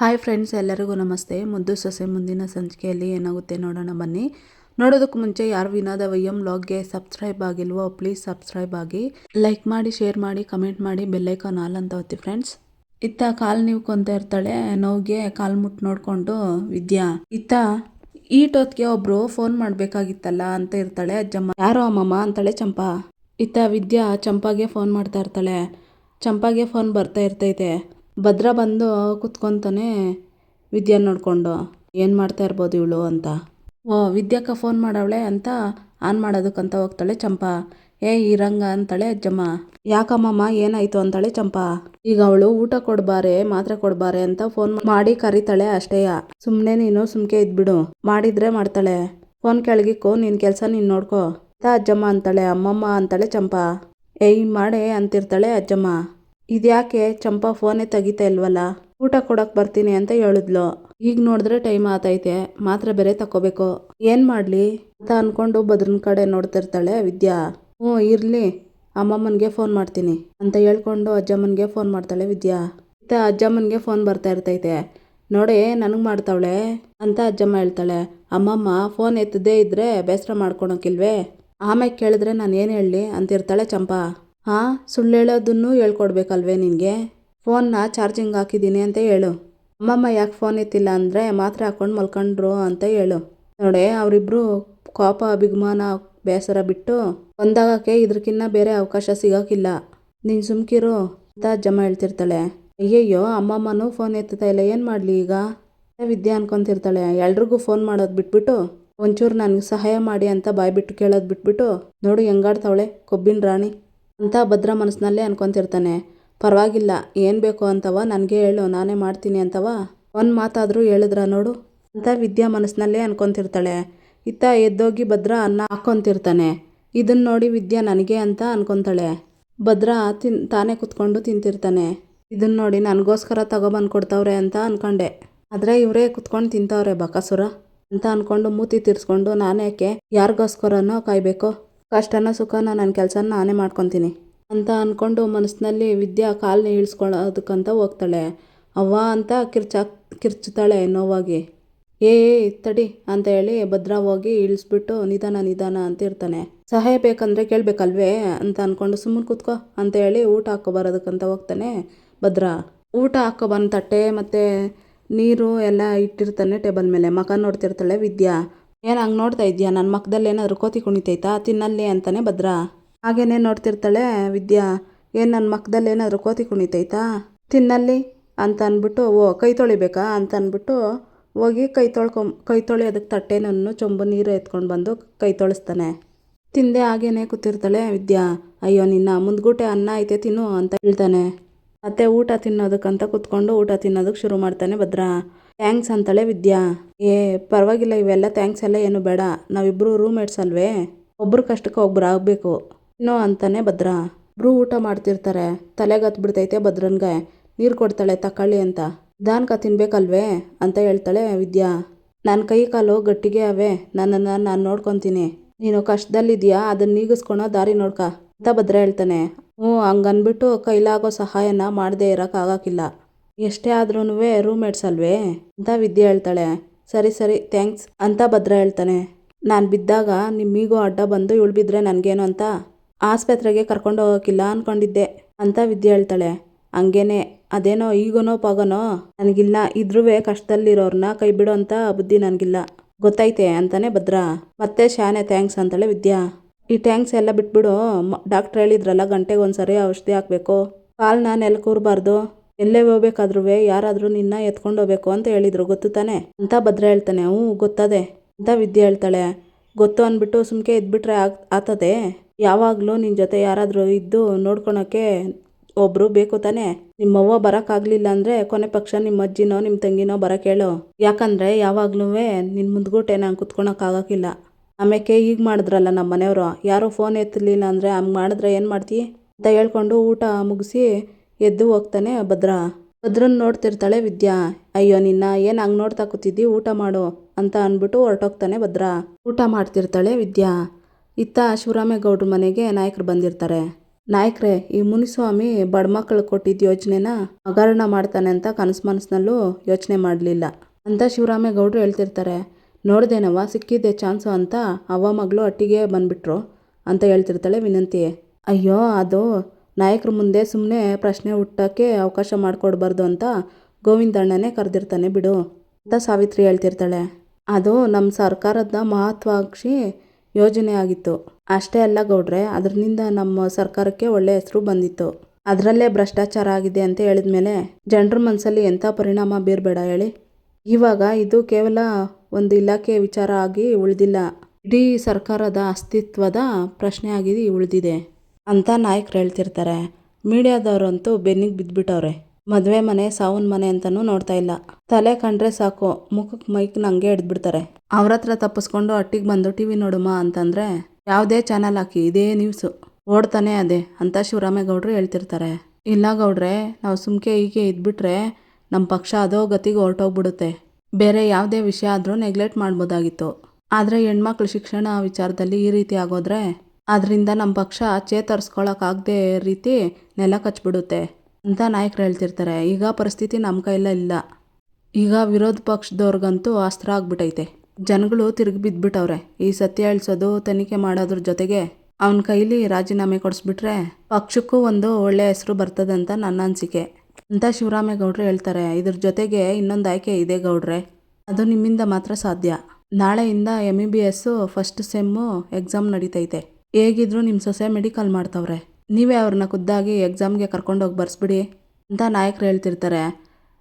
Hi friends, ಎಲ್ಲರಿಗೂ ನಮಸ್ತೆ. ಮುದ್ದು ಸೊಸೆ ಮುಂದಿನ ಸಂಚಿಕೆಯಲ್ಲಿ ಏನಾಗುತ್ತೆ ನೋಡೋಣ ಬನ್ನಿ. ನೋಡೋದಕ್ಕೆ ಮುಂಚೆ ಯಾರು ವಿನೋದ ವೈಎಂ ವ್ಲಾಗ್ಗೆ ಸಬ್ಸ್ಕ್ರೈಬ್ ಆಗಿಲ್ವೋ ಪ್ಲೀಸ್ ಸಬ್ಸ್ಕ್ರೈಬ್ ಆಗಿ, ಲೈಕ್ ಮಾಡಿ, ಶೇರ್ ಮಾಡಿ, ಕಮೆಂಟ್ ಮಾಡಿ, ಬೆಲ್ಲೈಕಾನ್ ಆಲ್ ಅಂತ ಒತ್ತಿ ಫ್ರೆಂಡ್ಸ್. ಇತ್ತ ಕಾಲು ನೀವ್ಕೊಂತ ಇರ್ತಾಳೆ. ನೋವಿಗೆ ಕಾಲು ಮುಟ್ಟು ನೋಡಿಕೊಂಡು ವಿದ್ಯಾ ಇತ್ತ ಈಟೊತ್ತಿಗೆ ಒಬ್ರು ಫೋನ್ ಮಾಡಬೇಕಾಗಿತ್ತಲ್ಲ ಅಂತ ಇರ್ತಾಳೆ. ಅಜ್ಜಮ್ಮ ಯಾರೋ ಅಮ್ಮಮ್ಮ ಅಂತಾಳೆ ಚಂಪಾ. ಇತ್ತ ವಿದ್ಯಾ ಚಂಪಾಗೆ ಫೋನ್ ಮಾಡ್ತಾ ಇರ್ತಾಳೆ. ಚಂಪಾಗೆ ಫೋನ್ ಬರ್ತಾ ಇರ್ತೈತೆ. ಭದ್ರ ಬಂದು ಕುತ್ಕೊತಾನೆ ವಿದ್ಯಾ ನೋಡಿಕೊಂಡು. ಏನು ಮಾಡ್ತಾ ಇರ್ಬೋದು ಇವಳು ಅಂತ. ಓ ವಿದ್ಯಾಕ್ಕ ಫೋನ್ ಮಾಡವಳೆ ಅಂತ ಆನ್ ಮಾಡೋದಕ್ಕಂತ ಹೋಗ್ತಾಳೆ ಚಂಪಾ. ಇರಂಗ ಅಂತಾಳೆ ಅಜ್ಜಮ್ಮ. ಯಾಕಮ್ಮಮ್ಮ ಏನಾಯ್ತು ಅಂತಾಳೆ ಚಂಪಾ. ಈಗ ಅವಳು ಊಟ ಕೊಡ್ಬಾರೆ, ಮಾತ್ರೆ ಕೊಡ್ಬಾರೆ ಅಂತ ಫೋನ್ ಮಾಡಿ ಕರೀತಾಳೆ ಅಷ್ಟೇಯ. ಸುಮ್ಮನೆ ನೀನು ಸುಮ್ಕೆ ಇದ್ಬಿಡು, ಮಾಡಿದ್ರೆ ಮಾಡ್ತಾಳೆ. ಫೋನ್ ಕೆಳಗಿಕ್ಕು, ನಿನ್ನ ಕೆಲಸ ನೀನು ನೋಡ್ಕೋ ಅಂತ ಅಜ್ಜಮ್ಮ ಅಂತಾಳೆ. ಅಮ್ಮಮ್ಮ ಅಂತಾಳೆ ಚಂಪಾ. ಮಾಡೆ ಅಂತಿರ್ತಾಳೆ ಅಜ್ಜಮ್ಮ. ಇದ್ಯಾಕೆ ಚಂಪಾ ಫೋನೇ ತೆಗಿತಾ ಇಲ್ವಲ್ಲ, ಊಟ ಕೊಡಕ್ಕೆ ಬರ್ತೀನಿ ಅಂತ ಹೇಳಿದ್ಲು. ಈಗ ನೋಡಿದ್ರೆ ಟೈಮ್ ಆತೈತೆ, ಮಾತ್ರೆ ಬೇರೆ ತಗೋಬೇಕು, ಏನು ಮಾಡಲಿ ಅಂತ ಅಂದ್ಕೊಂಡು ಭದ್ರನ ಕಡೆ ನೋಡ್ತಿರ್ತಾಳೆ ವಿದ್ಯಾ. ಇರಲಿ, ಅಮ್ಮಮ್ಮನಿಗೆ ಫೋನ್ ಮಾಡ್ತೀನಿ ಅಂತ ಹೇಳ್ಕೊಂಡು ಅಜ್ಜಮ್ಮನಿಗೆ ಫೋನ್ ಮಾಡ್ತಾಳೆ ವಿದ್ಯಾ. ಇತ್ತ ಅಜ್ಜಮ್ಮನಿಗೆ ಫೋನ್ ಬರ್ತಾ ಇರ್ತೈತೆ. ನೋಡಿ ನನಗೆ ಮಾಡ್ತಾವಳೆ ಅಂತ ಅಜ್ಜಮ್ಮ ಹೇಳ್ತಾಳೆ. ಅಮ್ಮಮ್ಮ ಫೋನ್ ಎತ್ತದೇ ಇದ್ರೆ ಬೇಸರ ಮಾಡ್ಕೊಳಕ್ಕಿಲ್ವೇ, ಆಮೇಲೆ ಕೇಳಿದ್ರೆ ನಾನು ಏನು ಹೇಳಲಿ ಅಂತಿರ್ತಾಳೆ ಚಂಪಾ. ಸುಳ್ಳು ಹೇಳೋದನ್ನು ಹೇಳ್ಕೊಡ್ಬೇಕಲ್ವೇ ನಿನಗೆ, ಫೋನ್ನ ಚಾರ್ಜಿಂಗ್ ಹಾಕಿದ್ದೀನಿ ಅಂತ ಹೇಳು. ಅಮ್ಮಮ್ಮ ಯಾಕೆ ಫೋನ್ ಎತ್ತಿಲ್ಲ ಅಂದರೆ ಮಾತ್ರೆ ಹಾಕ್ಕೊಂಡು ಮಲ್ಕೊಂಡ್ರು ಅಂತ ಹೇಳು. ನೋಡಿ ಅವರಿಬ್ರು ಕೋಪ, ಅಭಿಮಾನ, ಬೇಸರ ಬಿಟ್ಟು ಒಂದಾಗಕ್ಕೆ ಇದ್ರಕ್ಕಿನ್ನ ಬೇರೆ ಅವಕಾಶ ಸಿಗೋಕ್ಕಿಲ್ಲ. ನೀನು ಸುಮ್ಕಿರು ಅಂತ ಅಜ್ಜಮ್ಮ ಹೇಳ್ತಿರ್ತಾಳೆ. ಅಯ್ಯಯ್ಯೋ ಅಮ್ಮಮ್ಮನೂ ಫೋನ್ ಎತ್ತುತ್ತಾ ಇಲ್ಲ, ಏನು ಮಾಡಲಿ ಈಗ ವಿದ್ಯಾ ಅನ್ಕೊತಿರ್ತಾಳೆ. ಎಲ್ರಿಗೂ ಫೋನ್ ಮಾಡೋದು ಬಿಟ್ಬಿಟ್ಟು ಒಂಚೂರು ನನಗೆ ಸಹಾಯ ಮಾಡಿ ಅಂತ ಬಾಯ್ಬಿಟ್ಟು ಕೇಳೋದು ಬಿಟ್ಬಿಟ್ಟು ನೋಡು ಹೆಂಗಾಡ್ತಾವಳೆ ಕೊಬ್ಬಿನ ರಾಣಿ ಅಂತ ಭದ್ರ ಮನಸ್ಸಿನಲ್ಲೇ ಅನ್ಕೊತಿರ್ತಾನೆ. ಪರವಾಗಿಲ್ಲ, ಏನು ಬೇಕು ಅಂತವ ನನಗೆ ಹೇಳು, ನಾನೇ ಮಾಡ್ತೀನಿ ಅಂತವ ಒಂದು ಮಾತಾದರೂ ಹೇಳಿದ್ರ ನೋಡು ಅಂತ ವಿದ್ಯಾ ಮನಸ್ಸಿನಲ್ಲೇ ಅನ್ಕೊತಿರ್ತಾಳೆ. ಇತ್ತ ಎದ್ದೋಗಿ ಭದ್ರ ಅನ್ನ ಹಾಕ್ಕೊತಿರ್ತಾನೆ. ಇದನ್ನು ನೋಡಿ ವಿದ್ಯಾ ನನಗೆ ಅಂತ ಅನ್ಕೊತಾಳೆ. ಭದ್ರ ತಾನೇ ಕುತ್ಕೊಂಡು ತಿಂತಿರ್ತಾನೆ. ಇದನ್ನು ನೋಡಿ ನನಗೋಸ್ಕರ ತಗೊಬಂದು ಕೊಡ್ತವ್ರೆ ಅಂತ ಅನ್ಕೊಂಡೆ, ಆದರೆ ಇವರೇ ಕುತ್ಕೊಂಡು ತಿಂತವ್ರೆ ಬಕಾಸುರ ಅಂತ ಅಂದ್ಕೊಂಡು ಮೂತಿ ತಿರ್ಸ್ಕೊಂಡು ನಾನೇಕೆ ಯಾರಿಗೋಸ್ಕರನೋ ಕಾಯಬೇಕು, ಕಷ್ಟನ ಸುಖನ ನನ್ನ ಕೆಲಸನ ನಾನೇ ಮಾಡ್ಕೊತೀನಿ ಅಂತ ಅಂದ್ಕೊಂಡು ಮನಸ್ಸಿನಲ್ಲಿ ವಿದ್ಯಾ ಕಾಲನ್ನ ಇಳಿಸ್ಕೊಳ್ಳೋದಕ್ಕಂತ ಹೋಗ್ತಾಳೆ. ಅವ್ವ ಅಂತ ಕಿರ್ಚುತ್ತಾಳೆ ನೋವಾಗಿ. ತಡಿ ಅಂತ ಹೇಳಿ ಭದ್ರ ಹೋಗಿ ಇಳಿಸ್ಬಿಟ್ಟು ನಿಧಾನ ಅಂತ ಇರ್ತಾನೆ. ಸಹಾಯ ಬೇಕಂದ್ರೆ ಕೇಳಬೇಕಲ್ವೇ ಅಂತ ಅಂದ್ಕೊಂಡು ಸುಮ್ಮನೆ ಕೂತ್ಕೋ ಅಂತ ಹೇಳಿ ಊಟ ಹಾಕ್ಕೊಬರೋದಕ್ಕಂತ ಹೋಗ್ತಾನೆ ಭದ್ರ. ಊಟ ಹಾಕ್ಕೊಬಂದು ತಟ್ಟೆ ಮತ್ತು ನೀರು ಎಲ್ಲ ಇಟ್ಟಿರ್ತಾನೆ ಟೇಬಲ್ ಮೇಲೆ. ಮಗ ನೋಡ್ತಿರ್ತಾಳೆ ವಿದ್ಯಾ. ಏನು ಹಂಗೆ ನೋಡ್ತಾ ಇದೆಯಾ, ನನ್ನ ಮಕ್ಕದಲ್ಲಿ ಏನಾದರೂ ಕೋತಿ ಕುಣಿತೈತಾ, ತಿನ್ನಲ್ಲಿ ಅಂತಾನೆ ಭದ್ರ. ಹಾಗೇನೆ ನೋಡ್ತಿರ್ತಾಳೆ ವಿದ್ಯಾ. ಏನು ನನ್ನ ಮಕ್ಕದಲ್ಲಿ ಏನಾದರೂ ಕೋತಿ ಕುಣಿತೈತಾ, ತಿನ್ನಲ್ಲಿ ಅಂತ ಅಂದ್ಬಿಟ್ಟು ಕೈ ತೊಳಿಬೇಕಾ ಅಂತ ಅಂದ್ಬಿಟ್ಟು ಹೋಗಿ ಕೈ ತೊಳೆಯೋದಕ್ಕೆ ತಟ್ಟೆನನ್ನು ಚೊಂಬು ನೀರು ಎತ್ಕೊಂಡು ಬಂದು ಕೈ ತೊಳಿಸ್ತಾನೆ. ತಿಂದೆ ಹಾಗೇನೆ ಕೂತಿರ್ತಾಳೆ ವಿದ್ಯಾ. ಅಯ್ಯೋ ನಿನ್ನ ಮುಂದ್ಗೂಟೆ ಅನ್ನ ಐತೆ ತಿನ್ನು ಅಂತ ಹೇಳ್ತಾನೆ. ಮತ್ತೆ ಊಟ ತಿನ್ನೋದಕ್ಕಂತ ಕುತ್ಕೊಂಡು ಊಟ ತಿನ್ನೋದಕ್ಕೆ ಶುರು ಮಾಡ್ತಾನೆ ಭದ್ರ. ಥ್ಯಾಂಕ್ಸ್ ಅಂತಾಳೆ ವಿದ್ಯಾ. ಪರವಾಗಿಲ್ಲ, ಇವೆಲ್ಲ ಥ್ಯಾಂಕ್ಸ್ ಎಲ್ಲ ಏನು ಬೇಡ, ನಾವಿಬ್ಬರು ರೂಮ್ಮೇಟ್ಸ್ ಅಲ್ವೇ, ಒಬ್ರು ಕಷ್ಟಕ್ಕೆ ಒಬ್ರು ಆಗಬೇಕು ಇನ್ನೋ ಅಂತಾನೆ ಭದ್ರ. ಇಬ್ರು ಊಟ ಮಾಡ್ತಿರ್ತಾರೆ. ತಲೆಗೆ ಹತ್ಬಿಡ್ತೈತೆ ಭದ್ರನ್ಗೆ. ನೀರು ಕೊಡ್ತಾಳೆ ತಕೊಳ್ಳಿ ಅಂತ. ನಿಧಾನಕ್ಕೆ ತಿನ್ಬೇಕಲ್ವೇ ಅಂತ ಹೇಳ್ತಾಳೆ ವಿದ್ಯಾ. ನನ್ನ ಕೈ ಕಾಲು ಗಟ್ಟಿಗೆ ಅವೆ, ನನ್ನನ್ನು ನಾನು ನೋಡ್ಕೊತೀನಿ, ನೀನು ಕಷ್ಟದಲ್ಲಿದ್ಯಾ ಅದನ್ನ ನೀಗಿಸ್ಕೊಳೋ ದಾರಿ ನೋಡ್ಕ ಅಂತ ಭದ್ರ ಹೇಳ್ತಾನೆ. ಹಂಗನ್ಬಿಟ್ಟು ಕೈಲಾಗೋ ಸಹಾಯನ ಮಾಡದೇ ಇರೋಕ್ಕಾಗಕ್ಕಿಲ್ಲ, ಎಷ್ಟೇ ಆದ್ರೂ ರೂಮ್ಮೇಟ್ಸ್ ಅಲ್ವೇ ಅಂತ ವಿದ್ಯೆ ಹೇಳ್ತಾಳೆ. ಸರಿ ಥ್ಯಾಂಕ್ಸ್ ಅಂತ ಭದ್ರ ಹೇಳ್ತಾನೆ. ನಾನು ಬಿದ್ದಾಗ ನಿಮ್ಮಿಗೂ ಅಡ್ಡ ಬಂದು ಇವಳು ಬಿದ್ದರೆ ನನಗೇನು ಅಂತ ಆಸ್ಪತ್ರೆಗೆ ಕರ್ಕೊಂಡು ಹೋಗೋಕ್ಕಿಲ್ಲ ಅಂದ್ಕೊಂಡಿದ್ದೆ ಅಂತ ವಿದ್ಯೆ ಹೇಳ್ತಾಳೆ. ಹಂಗೇನೆ, ಅದೇನೋ ಈಗೋನೋ ಪಾಗೋನೋ ನನಗಿಲ್ಲ, ಇದ್ರೂ ಕಷ್ಟದಲ್ಲಿರೋರನ್ನ ಕೈ ಬಿಡೋ ಅಂತ ಬುದ್ಧಿ ನನಗಿಲ್ಲ, ಗೊತ್ತೈತೆ ಅಂತಾನೆ ಭದ್ರ. ಮತ್ತೆ ಶಾನೆ ಥ್ಯಾಂಕ್ಸ್ ಅಂತಾಳೆ ವಿದ್ಯಾ. ಈ ಥ್ಯಾಂಕ್ಸ್ ಎಲ್ಲ ಬಿಟ್ಬಿಡು, ಡಾಕ್ಟ್ರ್ ಹೇಳಿದ್ರಲ್ಲ ಗಂಟೆಗೆ ಒಂದ್ಸರಿ ಔಷಧಿ ಹಾಕಬೇಕು, ಕಾಲನ್ನ ನೆಲಕ್ಕೂರಬಾರ್ದು, ಎಲ್ಲೇ ಹೋಗ್ಬೇಕಾದ್ರೂ ಯಾರಾದರೂ ನಿನ್ನ ಎತ್ಕೊಂಡು ಹೋಗ್ಬೇಕು ಅಂತ ಹೇಳಿದ್ರು, ಗೊತ್ತು ತಾನೆ ಅಂತ ಭದ್ರ ಹೇಳ್ತಾನೆ. ಗೊತ್ತದೆ ಅಂತ ವಿದ್ಯೆ ಹೇಳ್ತಾಳೆ. ಗೊತ್ತು ಅಂದ್ಬಿಟ್ಟು ಸುಮ್ಕೆ ಇದ್ಬಿಟ್ರೆ ಆತದೆ, ಯಾವಾಗಲೂ ನಿನ್ನ ಜೊತೆ ಯಾರಾದರೂ ಇದ್ದು ನೋಡ್ಕೊಳಕ್ಕೆ ಒಬ್ರು ಬೇಕು ತಾನೆ. ನಿಮ್ಮವ್ವ ಬರೋಕ್ಕಾಗಲಿಲ್ಲ ಅಂದರೆ ಕೊನೆ ಪಕ್ಷ ನಿಮ್ಮ ಅಜ್ಜಿನೋ ನಿಮ್ಮ ತಂಗಿನೋ ಬರೋಕ್ಕೆ ಹೇಳು, ಯಾಕಂದರೆ ಯಾವಾಗಲೂ ನಿನ್ನ ಮುಂದ್ಗೂಟೆ ನಾನು ಕುತ್ಕೊಳಕ್ಕಾಗಕ್ಕಿಲ್ಲ. ಆಮೇಲೆ ಈಗ ಮಾಡಿದ್ರಲ್ಲ ನಮ್ಮ ಮನೆಯವರು, ಯಾರೋ ಫೋನ್ ಎತ್ತಲಿಲ್ಲ ಅಂದರೆ ಹಂಗೆ ಮಾಡಿದ್ರೆ ಏನು ಮಾಡ್ತೀವಿ ಅಂತ ಹೇಳ್ಕೊಂಡು ಊಟ ಮುಗಿಸಿ ಎದ್ದು ಹೋಗ್ತಾನೆ ಭದ್ರ. ಭದ್ರನ್ನ ನೋಡ್ತಿರ್ತಾಳೆ ವಿದ್ಯಾ. ಅಯ್ಯೋ ನಿನ್ನ ಏನು ಹಂಗೆ ನೋಡ್ತಾ ಕೂತಿದ್ದಿ, ಊಟ ಮಾಡು ಅಂತ ಅಂದ್ಬಿಟ್ಟು ಹೊರಟೋಗ್ತಾನೆ ಭದ್ರ. ಊಟ ಮಾಡ್ತಿರ್ತಾಳೆ ವಿದ್ಯಾ. ಇತ್ತ ಶಿವರಾಮೇಗೌಡ್ರ ಮನೆಗೆ ನಾಯಕರು ಬಂದಿರ್ತಾರೆ. ನಾಯಕ್ರೆ, ಈ ಮುನಿಸ್ವಾಮಿ ಬಡ ಮಕ್ಕಳು ಕೊಟ್ಟಿದ್ದ ಯೋಜನೆನ ಹಗರಣ ಮಾಡ್ತಾನೆ ಅಂತ ಮನಸ್ನಲ್ಲೂ ಯೋಚನೆ ಮಾಡಲಿಲ್ಲ ಅಂತ ಶಿವರಾಮೇಗೌಡರು ಹೇಳ್ತಿರ್ತಾರೆ. ನೋಡ್ದೇನವ್ವ, ಸಿಕ್ಕಿದ್ದೆ ಚಾನ್ಸು ಅಂತ ಅವ್ವ ಮಗಳು ಅಟ್ಟಿಗೆ ಬಂದ್ಬಿಟ್ರು ಅಂತ ಹೇಳ್ತಿರ್ತಾಳೆ ವಿನಂತಿ. ಅಯ್ಯೋ, ಅದು ನಾಯಕರ ಮುಂದೆ ಸುಮ್ಮನೆ ಪ್ರಶ್ನೆ ಹುಟ್ಟೋಕ್ಕೆ ಅವಕಾಶ ಮಾಡಿಕೊಡ್ಬಾರ್ದು ಅಂತ ಗೋವಿಂದಣ್ಣನೇ ಕರೆದಿರ್ತಾನೆ ಬಿಡು ಅಂತ ಸಾವಿತ್ರಿ ಹೇಳ್ತಿರ್ತಾಳೆ. ಅದು ನಮ್ಮ ಸರ್ಕಾರದ ಮಹತ್ವಾಕಾಂಕ್ಷಿ ಯೋಜನೆ ಆಗಿತ್ತು. ಅಷ್ಟೇ ಅಲ್ಲ ಗೌಡ್ರೆ, ಅದರಿಂದ ನಮ್ಮ ಸರ್ಕಾರಕ್ಕೆ ಒಳ್ಳೆ ಹೆಸರು ಬಂದಿತ್ತು. ಅದರಲ್ಲೇ ಭ್ರಷ್ಟಾಚಾರ ಆಗಿದೆ ಅಂತ ಹೇಳಿದ್ಮೇಲೆ ಜನರ ಮನಸ್ಸಲ್ಲಿ ಎಂಥ ಪರಿಣಾಮ ಬೀರಬೇಡ ಹೇಳಿ. ಇವಾಗ ಇದು ಕೇವಲ ಒಂದು ಇಲಾಖೆ ವಿಚಾರ ಆಗಿ ಉಳಿದಿಲ್ಲ, ಇಡೀ ಸರ್ಕಾರದ ಅಸ್ತಿತ್ವದ ಪ್ರಶ್ನೆ ಆಗಿ ಉಳಿದಿದೆ ಅಂತ ನಾಯಕರು ಹೇಳ್ತಿರ್ತಾರೆ. ಮೀಡಿಯಾದವರಂತೂ ಬೆನ್ನಿಗೆ ಬಿದ್ದುಬಿಟ್ಟವ್ರೆ. ಮದುವೆ ಮನೆ ಸಾವನ್ ಮನೆ ಅಂತಲೂ ನೋಡ್ತಾ ಇಲ್ಲ. ತಲೆ ಕಂಡ್ರೆ ಸಾಕು ಮುಖಕ್ಕೆ ಮೈಕ್ನ ಹಂಗೆ ಹಿಡ್ದ್ಬಿಡ್ತಾರೆ. ಅವ್ರ ಹತ್ರ ತಪ್ಪಿಸ್ಕೊಂಡು ಅಟ್ಟಿಗೆ ಬಂದು ಟಿವಿ ನೋಡುಮ ಅಂತಂದರೆ ಯಾವುದೇ ಚಾನಲ್ ಹಾಕಿ ಇದೇ ನ್ಯೂಸು ಓಡ್ತಾನೆ ಅದೇ ಅಂತ ಶಿವರಾಮೇಗೌಡರು ಹೇಳ್ತಿರ್ತಾರೆ. ಇಲ್ಲ ಗೌಡ್ರೆ, ನಾವು ಸುಮ್ಕೆ ಹೀಗೆ ಇದ್ಬಿಟ್ರೆ ನಮ್ಮ ಪಕ್ಷ ಅದೋ ಗತಿಗೆ ಹೊರಟೋಗ್ಬಿಡುತ್ತೆ. ಬೇರೆ ಯಾವುದೇ ವಿಷಯ ಆದರೂ ನೆಗ್ಲೆಕ್ಟ್ ಮಾಡ್ಬೋದಾಗಿತ್ತು. ಆದರೆ ಹೆಣ್ಮಕ್ಳು ಶಿಕ್ಷಣ ವಿಚಾರದಲ್ಲಿ ಈ ರೀತಿ ಆಗೋದ್ರೆ ಅದರಿಂದ ನಮ್ಮ ಪಕ್ಷ ಚೇತರಿಸ್ಕೊಳಕ್ಕಾಗದೇ ರೀತಿ ನೆಲ ಕಚ್ಬಿಡುತ್ತೆ ಅಂತ ನಾಯಕರು ಹೇಳ್ತಿರ್ತಾರೆ. ಈಗ ಪರಿಸ್ಥಿತಿ ನಮ್ಮ ಕೈಲಿಲ್ಲ. ಈಗ ವಿರೋಧ ಪಕ್ಷದವ್ರಿಗಂತೂ ಅಸ್ತ್ರ ಆಗ್ಬಿಟ್ಟೈತೆ. ಜನಗಳು ತಿರುಗಿ ಬಿದ್ದುಬಿಟ್ಟವ್ರೆ. ಈ ಸತ್ಯ ಹೇಳ್ಸೋದು, ತನಿಖೆ ಮಾಡೋದ್ರ ಜೊತೆಗೆ ಅವನ ಕೈಲಿ ರಾಜೀನಾಮೆ ಕೊಡಿಸ್ಬಿಟ್ರೆ ಪಕ್ಷಕ್ಕೂ ಒಂದು ಒಳ್ಳೆ ಹೆಸರು ಬರ್ತದಂತ ನನ್ನ ಅನಿಸಿಕೆ ಅಂತ ಶಿವರಾಮೇಗೌಡರು ಹೇಳ್ತಾರೆ. ಇದ್ರ ಜೊತೆಗೆ ಇನ್ನೊಂದು ಆಯ್ಕೆ ಇದೆ ಗೌಡ್ರೆ, ಅದು ನಿಮ್ಮಿಂದ ಮಾತ್ರ ಸಾಧ್ಯ. ನಾಳೆಯಿಂದ MBBS ಫಸ್ಟ್ ಸೆಮ್ಮು ಎಕ್ಸಾಮ್ ನಡೀತೈತೆ. ಹೇಗಿದ್ರು ನಿಮ್ಮ ಸೊಸೆ ಮೆಡಿಕಲ್ ಮಾಡ್ತವ್ರೆ, ನೀವೇ ಅವ್ರನ್ನ ಖುದ್ದಾಗಿ ಎಕ್ಸಾಮ್ಗೆ ಕರ್ಕೊಂಡೋಗಿ ಬರ್ಸ್ಬಿಡಿ ಅಂತ ನಾಯಕರು ಹೇಳ್ತಿರ್ತಾರೆ.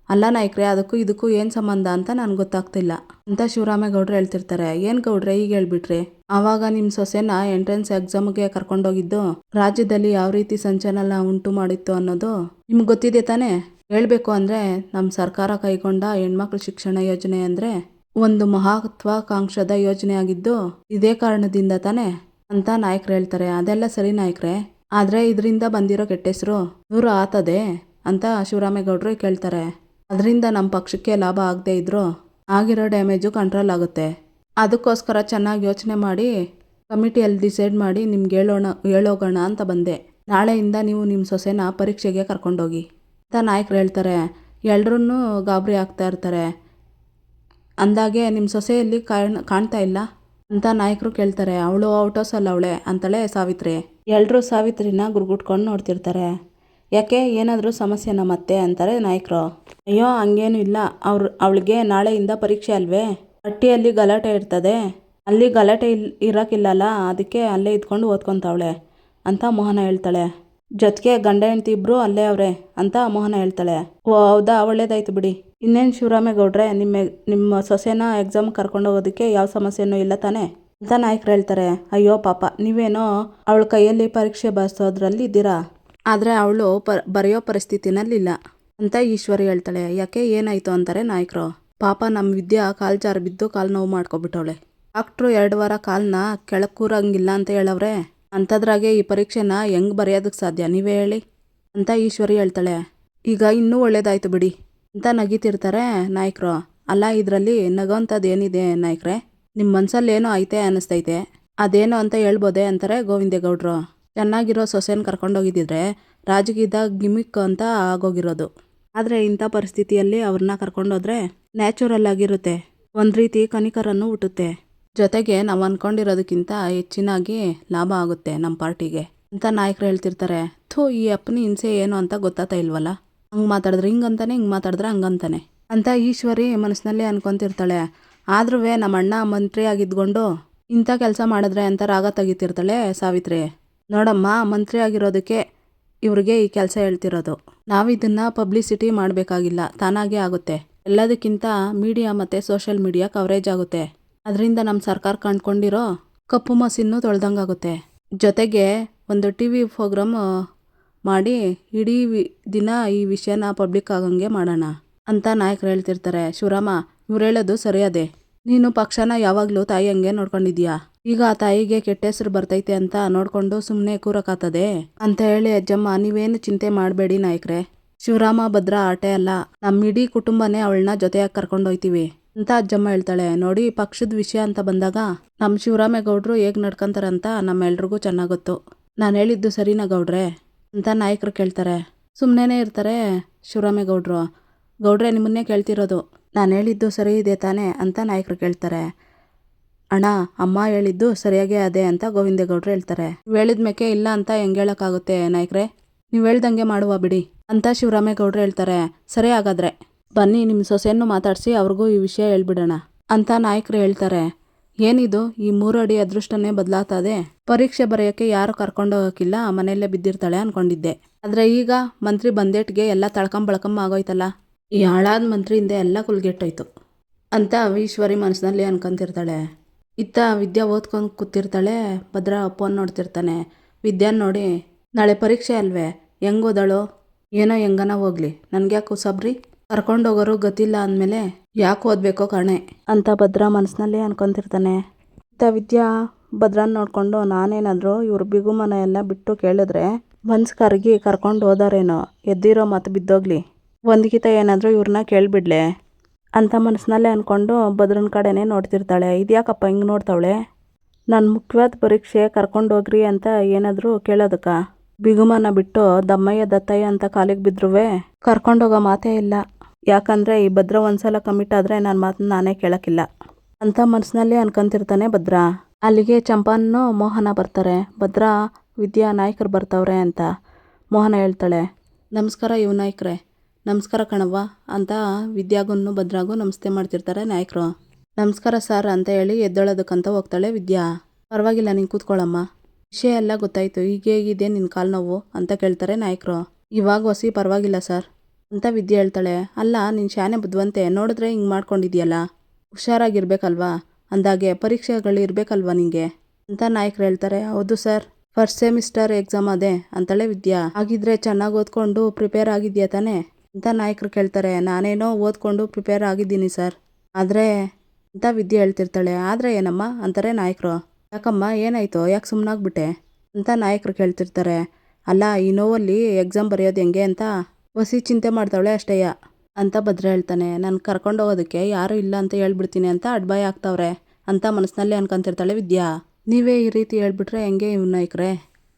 ಅಲ್ಲ ನಾಯಕರೇ, ಅದಕ್ಕೂ ಇದಕ್ಕೂ ಏನು ಸಂಬಂಧ ಅಂತ ನನಗೆ ಗೊತ್ತಾಗ್ತಿಲ್ಲ ಅಂತ ಶಿವರಾಮೇಗೌಡರು ಹೇಳ್ತಿರ್ತಾರೆ. ಏನು ಗೌಡ್ರೆ ಈಗ ಹೇಳ್ಬಿಟ್ರಿ? ಆವಾಗ ನಿಮ್ಮ ಸೊಸೆನ ಎಂಟ್ರೆನ್ಸ್ ಎಕ್ಸಾಮ್ಗೆ ಕರ್ಕೊಂಡೋಗಿದ್ದು ರಾಜ್ಯದಲ್ಲಿ ಯಾವ ರೀತಿ ಸಂಚಲನ ಉಂಟು ಮಾಡಿತ್ತು ಅನ್ನೋದು ನಿಮ್ಗೆ ಗೊತ್ತಿದೆ ತಾನೇ? ಹೇಳಬೇಕು ಅಂದರೆ ನಮ್ಮ ಸರ್ಕಾರ ಕೈಗೊಂಡ ಹೆಣ್ಮಕ್ಳು ಶಿಕ್ಷಣ ಯೋಜನೆ ಅಂದರೆ ಒಂದು ಮಹತ್ವಾಕಾಂಕ್ಷದ ಯೋಜನೆ ಆಗಿದ್ದು ಇದೇ ಕಾರಣದಿಂದ ತಾನೇ ಅಂತ ನಾಯಕರು ಹೇಳ್ತಾರೆ. ಅದೆಲ್ಲ ಸರಿ ನಾಯಕರೇ, ಆದರೆ ಇದರಿಂದ ಬಂದಿರೋ ಕೆಟ್ಟ ಹೆಸರು ದೂರ ಆತದೆ ಅಂತ ಶಿವರಾಮೇಗೌಡರು ಕೇಳ್ತಾರೆ. ಅದರಿಂದ ನಮ್ಮ ಪಕ್ಷಕ್ಕೆ ಲಾಭ ಆಗದೆ ಇದ್ರೂ ಆಗಿರೋ ಡ್ಯಾಮೇಜು ಕಂಟ್ರೋಲ್ ಆಗುತ್ತೆ. ಅದಕ್ಕೋಸ್ಕರ ಚೆನ್ನಾಗಿ ಯೋಚನೆ ಮಾಡಿ ಕಮಿಟಿಯಲ್ಲಿ ಡಿಸೈಡ್ ಮಾಡಿ ನಿಮ್ಗೆ ಹೇಳೋಗೋಣ ಅಂತ ಬಂದೆ. ನಾಳೆಯಿಂದ ನೀವು ನಿಮ್ಮ ಸೊಸೆನ ಪರೀಕ್ಷೆಗೆ ಕರ್ಕೊಂಡೋಗಿ ಅಂತ ನಾಯಕರು ಹೇಳ್ತಾರೆ. ಎಲ್ರೂ ಗಾಬರಿ ಆಗ್ತಾ ಇರ್ತಾರೆ. ಅಂದಾಗೆ ನಿಮ್ಮ ಸೊಸೆಯಲ್ಲಿ ಕಾಣ್ತಾ ಇಲ್ಲ ಅಂತ ನಾಯಕರು ಕೇಳ್ತಾರೆ. ಅವಳು ಔಟ್ ಹೌಸಲ್ಲಿ ಅವಳೆ ಅಂತಾಳೆ ಸಾವಿತ್ರಿ. ಎಲ್ಲರೂ ಸಾವಿತ್ರಿನ ಗುರುಗುಟ್ಕೊಂಡು ನೋಡ್ತಿರ್ತಾರೆ. ಯಾಕೆ, ಏನಾದರೂ ಸಮಸ್ಯೆನ ಮತ್ತೆ ಅಂತಾರೆ ನಾಯಕರು. ಅಯ್ಯೋ ಹಂಗೇನು ಇಲ್ಲ, ಅವಳಿಗೆ ನಾಳೆಯಿಂದ ಪರೀಕ್ಷೆ ಅಲ್ವೇ, ಅಟ್ಟಿಯಲ್ಲಿ ಗಲಾಟೆ ಇರ್ತದೆ, ಅಲ್ಲಿ ಗಲಾಟೆ ಇರೋಕ್ಕಿಲ್ಲಲ್ಲ, ಅದಕ್ಕೆ ಅಲ್ಲೇ ಇದ್ಕೊಂಡು ಓದ್ಕೊತಾವಳೆ ಅಂತ ಮೋಹನ ಹೇಳ್ತಾಳೆ. ಜೊತೆಗೆ ಗಂಡ ಹೆಂಡತಿ ಇಬ್ಬರು ಅಲ್ಲೇ ಅವರೇ ಅಂತ ಮೋಹನ ಹೇಳ್ತಾಳೆ. ಓ ಹೌದಾ, ಒಳ್ಳೇದಾಯ್ತು ಬಿಡಿ. ಇನ್ನೇನು ಶಿವರಾಮೇಗೌಡ್ರೆ, ನಿಮ್ಮ ಸೊಸೆನ ಎಕ್ಸಾಮ್ ಕರ್ಕೊಂಡೋಗೋದಕ್ಕೆ ಯಾವ ಸಮಸ್ಯೆನೂ ಇಲ್ಲ ತಾನೇ ಅಂತ ನಾಯಕರು ಹೇಳ್ತಾರೆ. ಅಯ್ಯೋ ಪಾಪ, ನೀವೇನೋ ಅವಳ ಕೈಯಲ್ಲಿ ಪರೀಕ್ಷೆ ಬರ್ಸೋದ್ರಲ್ಲಿ ಇದ್ದೀರಾ, ಆದರೆ ಅವಳು ಬರೆಯೋ ಪರಿಸ್ಥಿತಿನಲ್ಲಿಲ್ಲ ಅಂತ ಈಶ್ವರಿ ಹೇಳ್ತಾಳೆ. ಯಾಕೆ, ಏನಾಯಿತು ಅಂತಾರೆ ನಾಯಕರು. ಪಾಪ ನಮ್ಮ ವಿದ್ಯಾ ಕಾಲು ಜಾರು ಬಿದ್ದು ಕಾಲು ನೋವು ಮಾಡ್ಕೊಬಿಟ್ಟವಳೆ. ಡಾಕ್ಟ್ರು 2 ವಾರ ಕಾಲನ್ನ ಕೆಳಗೆ ಕೂರಂಗಿಲ್ಲ ಅಂತ ಹೇಳವ್ರೆ. ಅಂಥದ್ರಾಗೆ ಈ ಪರೀಕ್ಷೆನ ಹೆಂಗೆ ಬರೆಯೋದಕ್ಕೆ ಸಾಧ್ಯ, ನೀವೇ ಹೇಳಿ ಅಂತ ಈಶ್ವರಿ ಹೇಳ್ತಾಳೆ. ಈಗ ಇನ್ನೂ ಒಳ್ಳೇದಾಯ್ತು ಬಿಡಿ ಅಂತ ನಗಿತಿರ್ತಾರೆ ನಾಯಕರು. ಅಲ್ಲ, ಇದರಲ್ಲಿ ನಗೋಂಥದ್ದು ಏನಿದೆ ನಾಯಕರೇ? ನಿಮ್ಮ ಮನಸ್ಸಲ್ಲಿ ಏನೋ ಐತೆ ಅನ್ನಿಸ್ತೈತೆ, ಅದೇನೋ ಅಂತ ಹೇಳ್ಬೋದೆ ಅಂತಾರೆ ಗೋವಿಂದೇಗೌಡರು. ಚೆನ್ನಾಗಿರೋ ಸೊಸೆನ ಕರ್ಕೊಂಡೋಗಿದ್ದಿದ್ರೆ ರಾಜಕೀಯದ ಗಿಮಿಕ್ ಅಂತ ಆಗೋಗಿರೋದು. ಆದರೆ ಇಂಥ ಪರಿಸ್ಥಿತಿಯಲ್ಲಿ ಅವ್ರನ್ನ ಕರ್ಕೊಂಡೋದ್ರೆ ನ್ಯಾಚುರಲ್ ಆಗಿರುತ್ತೆ, ಒಂದು ರೀತಿ ಕನಿಕರನ್ನು ಹುಟ್ಟುತ್ತೆ. ಜೊತೆಗೆ ನಾವು ಅಂದ್ಕೊಂಡಿರೋದಕ್ಕಿಂತ ಹೆಚ್ಚಿನಾಗಿ ಲಾಭ ಆಗುತ್ತೆ ನಮ್ಮ ಪಾರ್ಟಿಗೆ ಅಂತ ನಾಯಕರು ಹೇಳ್ತಿರ್ತಾರೆ. ಈ ಅಪ್ಪನ ಹಿಂಸೆ ಏನು ಅಂತ ಗೊತ್ತಾಗ್ತಾ ಇಲ್ವಲ್ಲ, ಹಂಗೆ ಮಾತಾಡಿದ್ರೆ ಹಿಂಗಂತಾನೆ, ಹಿಂಗೆ ಮಾತಾಡಿದ್ರೆ ಹಂಗಂತಾನೆ ಅಂತ ಈಶ್ವರಿ ಮನಸ್ಸಿನಲ್ಲೇ ಅನ್ಕೊತಿರ್ತಾಳೆ. ಆದ್ರೂ ನಮ್ಮ ಅಣ್ಣ ಮಂತ್ರಿ ಆಗಿದ್ಕೊಂಡು ಇಂಥ ಕೆಲಸ ಮಾಡಿದ್ರೆ ಅಂತ ರಾಗ ತೆಗಿತಿರ್ತಾಳೆ ಸಾವಿತ್ರಿ. ನೋಡಮ್ಮ, ಮಂತ್ರಿ ಆಗಿರೋದಕ್ಕೆ ಇವ್ರಿಗೆ ಈ ಕೆಲಸ ಹೇಳ್ತಿರೋದು. ನಾವಿದನ್ನು ಪಬ್ಲಿಸಿಟಿ ಮಾಡಬೇಕಾಗಿಲ್ಲ, ತಾನಾಗೇ ಆಗುತ್ತೆ. ಎಲ್ಲದಕ್ಕಿಂತ ಮೀಡಿಯಾ ಮತ್ತು ಸೋಷಿಯಲ್ ಮೀಡಿಯಾ ಕವರೇಜ್ ಆಗುತ್ತೆ. ಅದರಿಂದ ನಮ್ಮ ಸರ್ಕಾರ ಕಂಡ್ಕೊಂಡಿರೋ ಕಪ್ಪು ಮಸಿನ್ನು ತೊಳ್ದಂಗಾಗುತ್ತೆ. ಜೊತೆಗೆ ಒಂದು TV ಪ್ರೋಗ್ರಾಮ್ ಮಾಡಿ ಇಡೀ ದಿನ ಈ ವಿಷಯನ ಪಬ್ಲಿಕ್ ಆಗಂಗೆ ಮಾಡೋಣ ಅಂತ ನಾಯಕರು ಹೇಳ್ತಿರ್ತಾರೆ. ಶಿವರಾಮ, ಇವ್ರು ಹೇಳೋದು ಸರಿಯಾದೆ. ನೀನು ಪಕ್ಷನ ಯಾವಾಗಲೂ ತಾಯಿ ಹಂಗೆ ನೋಡ್ಕೊಂಡಿದ್ಯಾ. ಈಗ ಆ ತಾಯಿಗೆ ಕೆಟ್ಟ ಹೆಸರು ಬರ್ತೈತೆ ಅಂತ ನೋಡ್ಕೊಂಡು ಸುಮ್ಮನೆ ಕೂರಕ್ಕಾಗ್ತದೆ ಅಂತ ಹೇಳಿ ಅಜ್ಜಮ್ಮ, ನೀವೇನು ಚಿಂತೆ ಮಾಡಬೇಡಿ ನಾಯಕರೇ, ಶಿವರಾಮ ಭದ್ರ ಆಟೆ ಅಲ್ಲ, ನಮ್ಮ ಇಡೀ ಕುಟುಂಬನೇ ಅವಳನ್ನ ಜೊತೆಯಾಗಿ ಕರ್ಕೊಂಡೋಯ್ತೀವಿ ಅಂತ ಅಜ್ಜಮ್ಮ ಹೇಳ್ತಾಳೆ. ನೋಡಿ, ಪಕ್ಷದ ವಿಷಯ ಅಂತ ಬಂದಾಗ ನಮ್ಮ ಶಿವರಾಮೇಗೌಡರು ಹೇಗೆ ನಡ್ಕೊಂತಾರಂತ ನಮ್ಮೆಲ್ರಿಗೂ ಚೆನ್ನಾಗಿ ಗೊತ್ತು. ನಾನು ಹೇಳಿದ್ದು ಸರಿನಾ ಗೌಡ್ರೆ ಅಂತ ನಾಯಕರು ಕೇಳ್ತಾರೆ. ಸುಮ್ಮನೆ ಇರ್ತಾರೆ ಶಿವರಾಮೇಗೌಡರು. ಗೌಡ್ರೆ ನಿಮ್ಮನ್ನೇ ಕೇಳ್ತಿರೋದು, ನಾನು ಹೇಳಿದ್ದು ಸರಿ ಇದೆ ತಾನೇ ಅಂತ ನಾಯಕರು ಕೇಳ್ತಾರೆ. ಅಣ್ಣ ಅಮ್ಮ ಹೇಳಿದ್ದು ಸರಿಯಾಗೇ ಅದೇ ಅಂತ ಗೋವಿಂದೇಗೌಡರು ಹೇಳ್ತಾರೆ. ನೀವು ಹೇಳಿದ್ಮೇಕೆ ಇಲ್ಲ ಅಂತ ಹೆಂಗೆ ಹೇಳೋಕ್ಕಾಗುತ್ತೆ ನಾಯಕರೇ, ನೀವು ಹೇಳ್ದಂಗೆ ಮಾಡುವ ಬಿಡಿ ಅಂತ ಶಿವರಾಮೇಗೌಡರು ಹೇಳ್ತಾರೆ. ಸರಿ ಹಾಗಾದ್ರೆ ಬನ್ನಿ ನಿಮ್ಮ ಸೊಸೆಯನ್ನು ಮಾತಾಡಿಸಿ ಅವ್ರಿಗೂ ಈ ವಿಷಯ ಹೇಳ್ಬಿಡೋಣ ಅಂತ ನಾಯಕರು ಹೇಳ್ತಾರೆ. ಏನಿದು ಈ 3 ಅಡಿ ಅದೃಷ್ಟನೇ ಬದಲಾಗ್ತದೆ, ಪರೀಕ್ಷೆ ಬರೆಯೋಕ್ಕೆ ಯಾರು ಕರ್ಕೊಂಡೋಗಕ್ಕಿಲ್ಲ, ಮನೆಯಲ್ಲೇ ಬಿದ್ದಿರ್ತಾಳೆ ಅನ್ಕೊಂಡಿದ್ದೆ. ಆದರೆ ಈಗ ಮಂತ್ರಿ ಬಂದೇಟ್ಗೆ ಎಲ್ಲ ತಳ್ಕಂಬಳ್ಕಂಬ ಆಗೋಯ್ತಲ್ಲ, ಈ ಹಾಳಾದ ಮಂತ್ರಿಯಿಂದ ಎಲ್ಲ ಕುಲ್ಗೆಟ್ಟೋಯ್ತು ಅಂತ ಈಶ್ವರಿ ಮನಸ್ಸಿನಲ್ಲಿ ಅನ್ಕೊಂತಿರ್ತಾಳೆ. ಇತ್ತ ವಿದ್ಯಾ ಓದ್ಕೊಂಡು ಕೂತಿರ್ತಾಳೆ. ಭದ್ರ ಫೋನ್ ನೋಡ್ತಿರ್ತಾನೆ. ವಿದ್ಯಾನ್ ನೋಡಿ, ನಾಳೆ ಪರೀಕ್ಷೆ ಅಲ್ವೇ, ಹೆಂಗೆ ಓದಾಳು ಏನೋ, ಹೆಂಗನ ಹೋಗ್ಲಿ, ನನಗ್ಯಾಕೆ ಸಬ್ರಿ, ಕರ್ಕೊಂಡೋಗೋರು ಗೊತ್ತಿಲ್ಲ ಅಂದಮೇಲೆ ಯಾಕೆ ಓದಬೇಕೋ ಕಾಣೆ ಅಂತ ಭದ್ರ ಮನಸ್ಸಿನಲ್ಲಿ ಅನ್ಕೊಂತಿರ್ತಾನೆ. ಇತ್ತ ವಿದ್ಯಾ ಭದ್ರನ ನೋಡಿಕೊಂಡು, ನಾನೇನಾದರೂ ಇವ್ರ ಬಿಗುಮನ ಎಲ್ಲ ಬಿಟ್ಟು ಕೇಳಿದ್ರೆ ಮನ್ಸು ಕರಗಿ ಕರ್ಕೊಂಡು ಹೋದಾರೇನೋ, ಎದ್ದಿರೋ ಮಾತು ಬಿದ್ದೋಗ್ಲಿ, ಒಂದ್ಕಿತ ಏನಾದರೂ ಇವ್ರನ್ನ ಕೇಳಿಬಿಡ್ಲೆ ಅಂತ ಮನಸ್ಸಿನಲ್ಲೇ ಅಂದ್ಕೊಂಡು ಭದ್ರನ ಕಡೆನೇ ನೋಡ್ತಿರ್ತಾಳೆ. ಇದ್ಯಾಕಪ್ಪ ಹಿಂಗೆ ನೋಡ್ತಾವಳೆ, ನಾನು ಮುಖ್ಯವಾದ ಪರೀಕ್ಷೆ ಕರ್ಕೊಂಡೋಗ್ರಿ ಅಂತ ಏನಾದರೂ ಕೇಳೋದಕ್ಕ, ಬಿಗುಮನ ಬಿಟ್ಟು ದಮ್ಮಯ್ಯ ದತ್ತಯ್ಯ ಅಂತ ಕಾಲಿಗೆ ಬಿದ್ರುವೆ ಕರ್ಕೊಂಡೋಗೋ ಮಾತೇ ಇಲ್ಲ. ಯಾಕಂದರೆ ಈ ಭದ್ರ ಒಂದ್ಸಲ ಕಮಿಟ್ ಆದರೆ ನನ್ನ ಮಾತನ್ನ ನಾನೇ ಕೇಳೋಕ್ಕಿಲ್ಲ ಅಂತ ಮನಸ್ಸಿನಲ್ಲಿ ಅನ್ಕೊಂತಿರ್ತಾನೆ ಭದ್ರ. ಅಲ್ಲಿಗೆ ಚಂಪಾನು ಮೋಹನ ಬರ್ತಾರೆ. ಭದ್ರ ವಿದ್ಯಾ ನಾಯಕರು ಬರ್ತವ್ರೆ ಅಂತ ಮೋಹನ ಹೇಳ್ತಾಳೆ. ನಮಸ್ಕಾರ ಇವ್ ನಾಯಕರೇ. ನಮಸ್ಕಾರ ಕಣವ್ವ ಅಂತ ವಿದ್ಯಾಗೂ ಭದ್ರಾಗೂ ನಮಸ್ತೆ ಮಾಡ್ತಿರ್ತಾರೆ ನಾಯಕರು. ನಮಸ್ಕಾರ ಸರ್ ಅಂತ ಹೇಳಿ ಎದ್ದೊಳೋದಕ್ಕಂತ ಹೋಗ್ತಾಳೆ ವಿದ್ಯಾ. ಪರವಾಗಿಲ್ಲ ನೀನು ಕೂತ್ಕೊಳ್ಳಮ್ಮ, ವಿಷಯ ಎಲ್ಲ ಗೊತ್ತಾಯ್ತು, ಈಗ ಹೇಗಿದೆ ನಿನ್ನ ಕಾಲು ನೋವು ಅಂತ ಕೇಳ್ತಾರೆ ನಾಯಕರು. ಇವಾಗ ಹೊಸಿ ಪರವಾಗಿಲ್ಲ ಸರ್ ಅಂತ ವಿದ್ಯೆ ಹೇಳ್ತಾಳೆ. ಅಲ್ಲ ನೀನು ಶಾನೆ ಬುದ್ಧಿವಂತೆ, ನೋಡಿದ್ರೆ ಹಿಂಗೆ ಮಾಡ್ಕೊಂಡಿದ್ಯಲ್ಲ, ಹುಷಾರಾಗಿರ್ಬೇಕಲ್ವಾ, ಅಂದಾಗೆ ಪರೀಕ್ಷೆಗಳು ಇರಬೇಕಲ್ವಾ ನಿಂಗೆ ಅಂತ ನಾಯಕರು ಹೇಳ್ತಾರೆ. ಹೌದು ಸರ್, ಫಸ್ಟ್ ಸೆಮಿಸ್ಟರ್ ಎಕ್ಸಾಮ್ ಅದೇ ಅಂತಾಳೆ ವಿದ್ಯಾ. ಹಾಗಿದ್ರೆ ಚೆನ್ನಾಗಿ ಓದ್ಕೊಂಡು ಪ್ರಿಪೇರ್ ಆಗಿದ್ಯಾ ತಾನೇ ಅಂತ ನಾಯಕರು ಕೇಳ್ತಾರೆ. ನಾನೇನೋ ಓದ್ಕೊಂಡು ಪ್ರಿಪೇರ್ ಆಗಿದ್ದೀನಿ ಸರ್, ಆದರೆ ಅಂತ ವಿದ್ಯೆ ಹೇಳ್ತಿರ್ತಾಳೆ. ಆದರೆ ಏನಮ್ಮ ಅಂತಾರೆ ನಾಯಕರು. ಯಾಕಮ್ಮ ಏನಾಯ್ತು, ಯಾಕೆ ಸುಮ್ಮನಾಗ್ಬಿಟ್ಟೆ ಅಂತ ನಾಯಕರು ಕೇಳ್ತಿರ್ತಾರೆ. ಅಲ್ಲ ಈ ನೋವಲ್ಲಿ ಎಕ್ಸಾಮ್ ಬರೆಯೋದು ಹೆಂಗೆ ಅಂತ ಹೊಸಿ ಚಿಂತೆ ಮಾಡ್ತಾವಳೆ ಅಷ್ಟೇಯ ಅಂತ ಭದ್ರ ಹೇಳ್ತಾನೆ. ನಾನು ಕರ್ಕೊಂಡು ಹೋಗೋದಕ್ಕೆ ಯಾರೂ ಇಲ್ಲ ಅಂತ ಹೇಳ್ಬಿಡ್ತೀನಿ ಅಂತ ಅಡ್ಬಾಯ ಆಗ್ತಾವ್ರೆ ಅಂತ ಮನಸ್ಸಿನಲ್ಲಿ ಅನ್ಕೊಂತಿರ್ತಾಳೆ ವಿದ್ಯಾ. ನೀವೇ ಈ ರೀತಿ ಹೇಳ್ಬಿಟ್ರೆ ಹೆಂಗೆ ಇವ್ ನಾಯಕರೇ,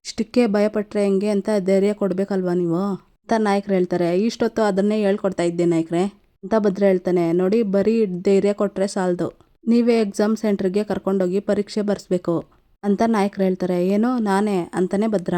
ಇಷ್ಟಕ್ಕೆ ಭಯಪಟ್ಟರೆ ಹೆಂಗೆ ಅಂತ ಧೈರ್ಯ ಕೊಡಬೇಕಲ್ವಾ ನೀವು ಅಂತ ನಾಯಕರು ಹೇಳ್ತಾರೆ. ಇಷ್ಟೊತ್ತು ಅದನ್ನೇ ಹೇಳ್ಕೊಡ್ತಾ ಇದ್ದೆ ನಾಯಕರೇ ಅಂತ ಭದ್ರ ಹೇಳ್ತಾನೆ. ನೋಡಿ ಬರೀ ಧೈರ್ಯ ಕೊಟ್ಟರೆ ಸಾಲದು, ನೀವೇ ಎಕ್ಸಾಮ್ ಸೆಂಟ್ರಿಗೆ ಕರ್ಕೊಂಡೋಗಿ ಪರೀಕ್ಷೆ ಬರೆಸ್ಬೇಕು ಅಂತ ನಾಯಕರು ಹೇಳ್ತಾರೆ. ಏನೋ ನಾನೇ ಅಂತಾನೆ ಭದ್ರ.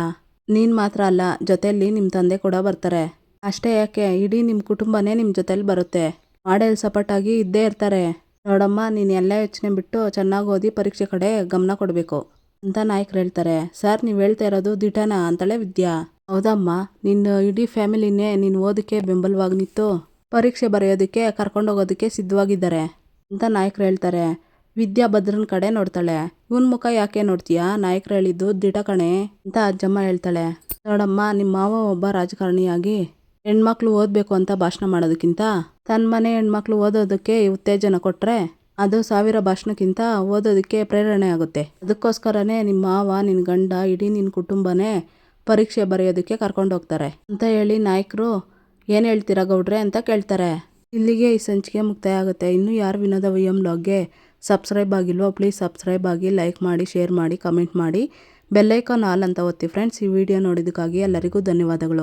ನೀನು ಮಾತ್ರ ಅಲ್ಲ, ಜೊತೆಯಲ್ಲಿ ನಿಮ್ಮ ತಂದೆ ಕೂಡ ಬರ್ತಾರೆ. ಅಷ್ಟೇ ಯಾಕೆ, ಇಡೀ ನಿಮ್ಮ ಕುಟುಂಬನೇ ನಿಮ್ಮ ಜೊತೆಲಿ ಬರುತ್ತೆ, ಮಾಡೆಲ್ ಸಪೋರ್ಟಾಗಿ ಇದ್ದೇ ಇರ್ತಾರೆ. ನೋಡಮ್ಮ, ನೀನು ಎಲ್ಲ ಯೋಚನೆ ಬಿಟ್ಟು ಚೆನ್ನಾಗಿ ಓದಿ ಪರೀಕ್ಷೆ ಕಡೆ ಗಮನ ಕೊಡಬೇಕು ಅಂತ ನಾಯಕರು ಹೇಳ್ತಾರೆ. ಸರ್ ನೀವು ಹೇಳ್ತಾ ಇರೋದು ದಿಟನಾ ಅಂತಾಳೆ ವಿದ್ಯಾ. ಹೌದಮ್ಮ, ನಿನ್ನ ಇಡೀ ಫ್ಯಾಮಿಲಿನೇ ನೀನು ಓದಕ್ಕೆ ಬೆಂಬಲವಾಗಿ ನಿಂತು ಪರೀಕ್ಷೆ ಬರೆಯೋದಕ್ಕೆ ಕರ್ಕೊಂಡೋಗೋದಕ್ಕೆ ಸಿದ್ಧವಾಗಿದ್ದಾರೆ ಅಂತ ನಾಯಕರು ಹೇಳ್ತಾರೆ. ವಿದ್ಯಾ ಭದ್ರನ ಕಡೆ ನೋಡ್ತಾಳೆ. ಇವನ್ ಮುಖ ಯಾಕೆ ನೋಡ್ತೀಯಾ, ನಾಯಕರು ಹೇಳಿದ್ದು ದಿಟ ಕಣೆ ಅಂತ ಅಜ್ಜಮ್ಮ ಹೇಳ್ತಾಳೆ. ನೋಡಮ್ಮ, ನಿಮ್ಮ ಮಾವ ಒಬ್ಬ ರಾಜಕಾರಣಿಯಾಗಿ ಹೆಣ್ಮಕ್ಳು ಓದಬೇಕು ಅಂತ ಭಾಷಣ ಮಾಡೋದಕ್ಕಿಂತ ತನ್ನ ಮನೆ ಹೆಣ್ಮಕ್ಳು ಓದೋದಕ್ಕೆ ಉತ್ತೇಜನ ಕೊಟ್ಟರೆ ಅದು 1000 ಭಾಷಣಕ್ಕಿಂತ ಓದೋದಕ್ಕೆ ಪ್ರೇರಣೆ ಆಗುತ್ತೆ. ಅದಕ್ಕೋಸ್ಕರನೇ ನಿಮ್ಮ ಮಾವ, ನಿನ್ನ ಗಂಡ, ಇಡೀ ನಿನ್ನ ಕುಟುಂಬನೇ ಪರೀಕ್ಷೆ ಬರೆಯೋದಕ್ಕೆ ಕರ್ಕೊಂಡು ಹೋಗ್ತಾರೆ ಅಂತ ಹೇಳಿ ನಾಯಕರು ಏನು ಹೇಳ್ತೀರಾ ಗೌಡ್ರೆ ಅಂತ ಕೇಳ್ತಾರೆ. ಇಲ್ಲಿಗೆ ಈ ಸಂಚಿಕೆ ಮುಕ್ತಾಯ ಆಗುತ್ತೆ. ಇನ್ನೂ ಯಾರು ವಿನೋದ ವಿಎಂ ವ್ಲಾಗ್ಗೆ ಸಬ್ಸ್ಕ್ರೈಬ್ ಆಗಿಲ್ವೋ ಪ್ಲೀಸ್ ಸಬ್ಸ್ಕ್ರೈಬ್ ಆಗಿ, ಲೈಕ್ ಮಾಡಿ, ಶೇರ್ ಮಾಡಿ, ಕಮೆಂಟ್ ಮಾಡಿ, ಬೆಲ್ಲೈಕಾನ್ ಆಲ್ ಅಂತ ಒತ್ತಿ ಫ್ರೆಂಡ್ಸ್. ಈ ವಿಡಿಯೋ ನೋಡಿದ್ದಕ್ಕಾಗಿ ಎಲ್ಲರಿಗೂ ಧನ್ಯವಾದಗಳು.